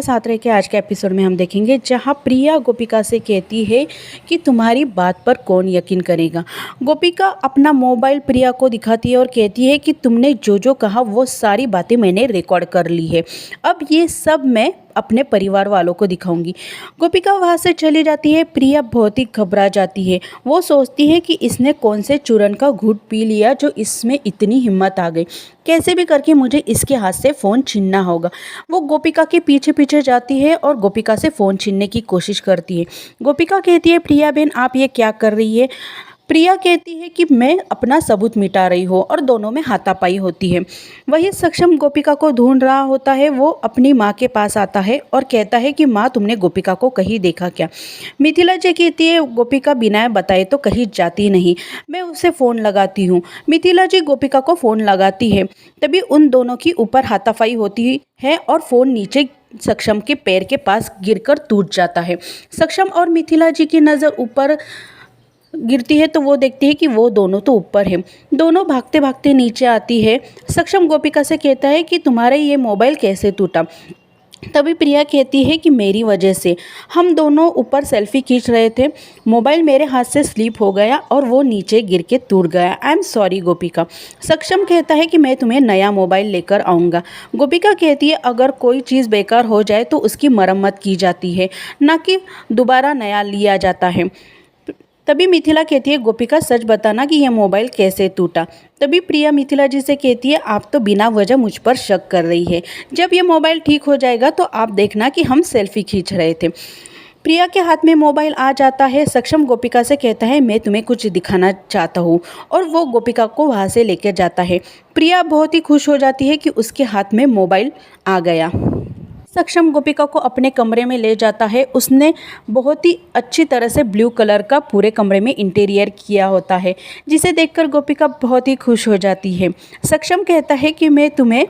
साथ रह के आज के एपिसोड में हम देखेंगे जहां प्रिया गोपिका से कहती है कि तुम्हारी बात पर कौन यकीन करेगा। गोपिका अपना मोबाइल प्रिया को दिखाती है और कहती है कि तुमने जो जो कहा वो सारी बातें मैंने रिकॉर्ड कर ली है। अब ये सब मैं अपने परिवार वालों को दिखाऊंगी। गोपिका वहाँ से चली जाती है। प्रिया बहुत ही घबरा जाती है। वो सोचती है कि इसने कौन से चूरन का घूंट पी लिया जो इसमें इतनी हिम्मत आ गई। कैसे भी करके मुझे इसके हाथ से फ़ोन छीनना होगा। वो गोपिका के पीछे पीछे जाती है और गोपिका से फ़ोन छीनने की कोशिश करती है। गोपिका कहती है प्रिया बहन आप ये क्या कर रही है। प्रिया कहती है कि मैं अपना सबूत मिटा रही हूँ और दोनों में हाथापाई होती है। वही सक्षम गोपिका को ढूंढ रहा होता है। वो अपनी माँ के पास आता है और कहता है कि माँ तुमने गोपिका को कहीं देखा क्या। मिथिला जी कहती है गोपिका बिना बताए तो कहीं जाती नहीं, मैं उसे फ़ोन लगाती हूँ। मिथिला जी गोपिका को फ़ोन लगाती है। तभी उन दोनों की ऊपर हाथापाई होती है और फ़ोन नीचे सक्षम के पैर के पास गिरकर टूट जाता है। सक्षम और मिथिला जी की नज़र ऊपर गिरती है तो वो देखती है कि वो दोनों तो ऊपर है। दोनों भागते भागते नीचे आती है। सक्षम गोपिका से कहता है कि तुम्हारे ये मोबाइल कैसे टूटा। तभी प्रिया कहती है कि मेरी वजह से, हम दोनों ऊपर सेल्फी खींच रहे थे, मोबाइल मेरे हाथ से स्लिप हो गया और वो नीचे गिर के टूट गया। आई एम सॉरी गोपिका। सक्षम कहता है कि मैं तुम्हें नया मोबाइल लेकर आऊँगा। गोपिका कहती है अगर कोई चीज़ बेकार हो जाए तो उसकी मरम्मत की जाती है, ना कि दोबारा नया लिया जाता है। तभी मिथिला कहती है गोपिका सच बताना कि यह मोबाइल कैसे टूटा। तभी प्रिया मिथिला जी से कहती है आप तो बिना वजह मुझ पर शक कर रही है, जब यह मोबाइल ठीक हो जाएगा तो आप देखना कि हम सेल्फी खींच रहे थे। प्रिया के हाथ में मोबाइल आ जाता है। सक्षम गोपिका से कहता है मैं तुम्हें कुछ दिखाना चाहता हूँ और वो गोपिका को वहाँ से लेकर जाता है। प्रिया बहुत ही खुश हो जाती है कि उसके हाथ में मोबाइल आ गया। सक्षम गोपिका को अपने कमरे में ले जाता है। उसने बहुत ही अच्छी तरह से ब्लू कलर का पूरे कमरे में इंटीरियर किया होता है, जिसे देखकर गोपिका बहुत ही खुश हो जाती है। सक्षम कहता है कि मैं तुम्हें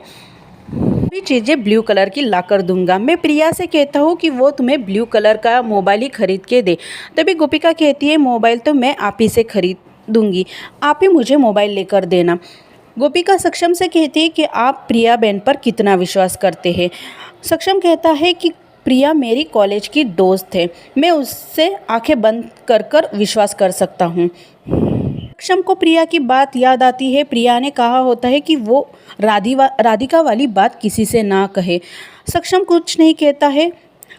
भी चीज़ें ब्लू कलर की ला कर दूंगा। मैं प्रिया से कहता हूँ कि वो तुम्हें ब्लू कलर का मोबाइल ही खरीद के दे। तभी गोपिका कहती है मोबाइल तो मैं आप ही से खरीद दूंगी, आप ही मुझे मोबाइल लेकर देना। गोपिका सक्षम से कहती है कि आप प्रिया बहन पर कितना विश्वास करते हैं। सक्षम कहता है कि प्रिया मेरी कॉलेज की दोस्त है, मैं उससे आंखें बंद कर कर विश्वास कर सकता हूँ। सक्षम को प्रिया की बात याद आती है। प्रिया ने कहा होता है कि वो राधिका वाली बात किसी से ना कहे। सक्षम कुछ नहीं कहता है।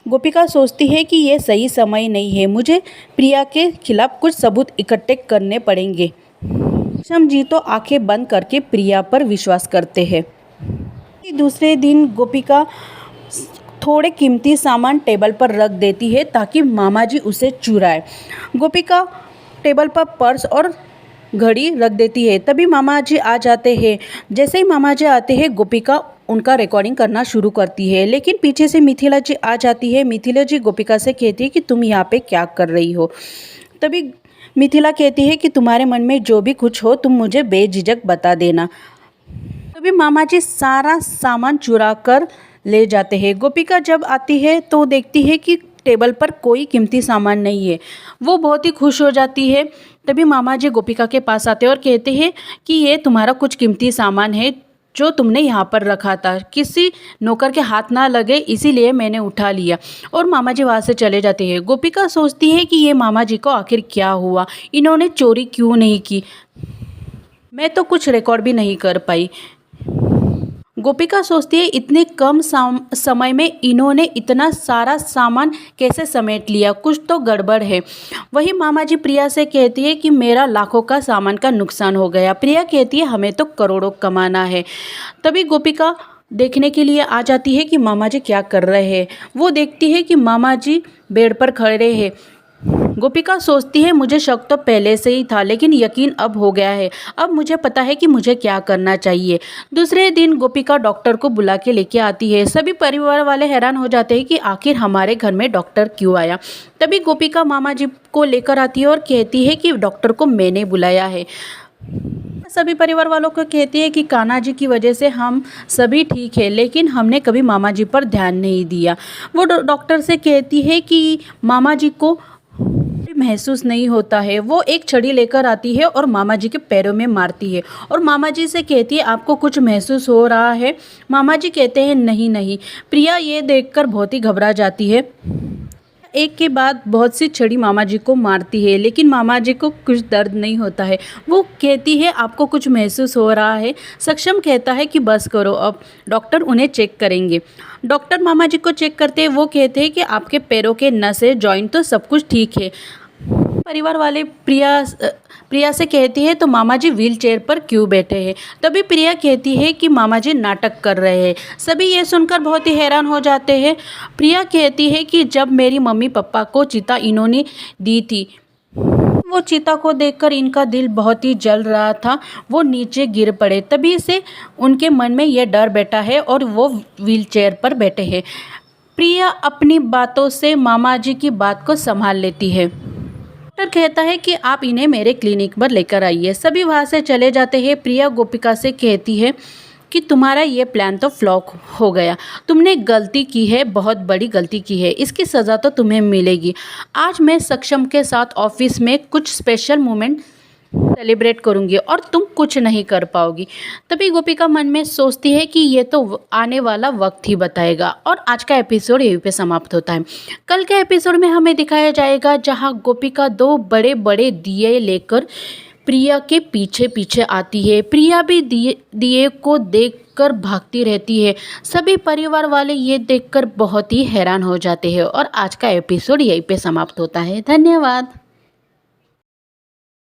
गोपिका सोचती है कि ये सही समय नहीं है, मुझे प्रिया के खिलाफ कुछ सबूत इकट्ठे करने पड़ेंगे। सक्षम जी तो आंखें बंद करके प्रिया पर विश्वास करते हैं। दूसरे दिन गोपिका थोड़े कीमती सामान टेबल पर रख देती है ताकि मामा जी उसे चुराए। गोपिका टेबल पर पर्स और घड़ी रख देती है। तभी मामा जी आ जाते हैं। जैसे ही मामा जी आते हैं गोपिका उनका रिकॉर्डिंग करना शुरू करती है, लेकिन पीछे से मिथिला जी आ जाती है। मिथिला जी गोपिका से कहती है कि तुम यहाँ पे क्या कर रही हो। तभी मिथिला कहती है कि तुम्हारे मन में जो भी कुछ हो तुम मुझे बेझिझक बता देना। तभी मामा जी सारा सामान चुरा कर ले जाते हैं। गोपिका जब आती है तो देखती है कि टेबल पर कोई कीमती सामान नहीं है। वो बहुत ही खुश हो जाती है। तभी मामा जी गोपिका के पास आते हैं और कहते हैं कि ये तुम्हारा कुछ कीमती सामान है जो तुमने यहाँ पर रखा था, किसी नौकर के हाथ ना लगे इसीलिए मैंने उठा लिया। और मामा जी वहाँ से चले जाते हैं। गोपिका सोचती है कि ये मामा जी को आखिर क्या हुआ, इन्होंने चोरी क्यों नहीं की, मैं तो कुछ रिकॉर्ड भी नहीं कर पाई। गोपिका सोचती है इतने कम समय में इन्होंने इतना सारा सामान कैसे समेट लिया, कुछ तो गड़बड़ है। वही मामा जी प्रिया से कहती है कि मेरा लाखों का सामान का नुकसान हो गया। प्रिया कहती है हमें तो करोड़ों कमाना है। तभी गोपिका देखने के लिए आ जाती है कि मामा जी क्या कर रहे हैं। वो देखती है कि मामा जी बेड पर खड़े हैं। गोपिका सोचती है मुझे शक तो पहले से ही था, लेकिन यकीन अब हो गया है। अब मुझे पता है कि मुझे क्या करना चाहिए। दूसरे दिन गोपिका डॉक्टर को बुला के लेके आती है। सभी परिवार वाले हैरान हो जाते हैं कि आखिर हमारे घर में डॉक्टर क्यों आया। तभी गोपिका मामा जी को लेकर आती है और कहती है कि डॉक्टर को मैंने बुलाया है। सभी परिवार वालों को कहती है कि कान्हा जी की वजह से हम सभी ठीक है, लेकिन हमने कभी मामा जी पर ध्यान नहीं दिया। वो डॉक्टर से कहती है कि मामा जी को महसूस नहीं होता है। वो एक छड़ी लेकर आती है और मामा जी के पैरों में मारती है और मामा जी से कहती है आपको कुछ महसूस हो रहा है? मामा जी कहते हैं नहीं नहीं। प्रिया ये देखकर बहुत ही घबरा जाती है। एक के बाद बहुत सी छड़ी मामा जी को मारती है, लेकिन मामा जी को कुछ दर्द नहीं होता है। वो कहती है आपको कुछ महसूस हो रहा है? सक्षम कहता है कि बस करो अब, डॉक्टर उन्हें चेक करेंगे। डॉक्टर मामा जी को चेक करते हैं। वो कहते हैं कि आपके पैरों के नसें, जॉइंट तो सब कुछ ठीक है। परिवार वाले प्रिया से कहती है तो मामा जी व्हील चेयर पर क्यों बैठे हैं? तभी प्रिया कहती है कि मामा जी नाटक कर रहे हैं। सभी ये सुनकर बहुत ही हैरान हो जाते हैं। प्रिया कहती है कि जब मेरी मम्मी पापा को चिता इन्होंने दी थी, वो चिता को देखकर इनका दिल बहुत ही जल रहा था। वो नीचे गिर पड़े, तभी से उनके मन में यह डर बैठा है और वो व्हील चेयर पर बैठे हैं। प्रिया अपनी बातों से मामा जी की बात को संभाल लेती है। डॉक्टर कहता है कि आप इन्हें मेरे क्लिनिक पर लेकर आइए। सभी वहाँ से चले जाते हैं। प्रिया गोपिका से कहती है कि तुम्हारा ये प्लान तो फ्लॉप हो गया। तुमने गलती की है, बहुत बड़ी गलती की है। इसकी सज़ा तो तुम्हें मिलेगी। आज मैं सक्षम के साथ ऑफिस में कुछ स्पेशल मोमेंट सेलिब्रेट करूंगी और तुम कुछ नहीं कर पाओगी। तभी गोपिका मन में सोचती है कि ये तो आने वाला वक्त ही बताएगा। और आज का एपिसोड यहीं पे समाप्त होता है। कल के एपिसोड में हमें दिखाया जाएगा जहां गोपिका दो बड़े बड़े दिए लेकर प्रिया के पीछे पीछे आती है। प्रिया भी दिए को देखकर भागती रहती है। सभी परिवार वाले ये देखकर बहुत ही हैरान हो जाते हैं। और आज का एपिसोड यहीं पे समाप्त होता है। धन्यवाद।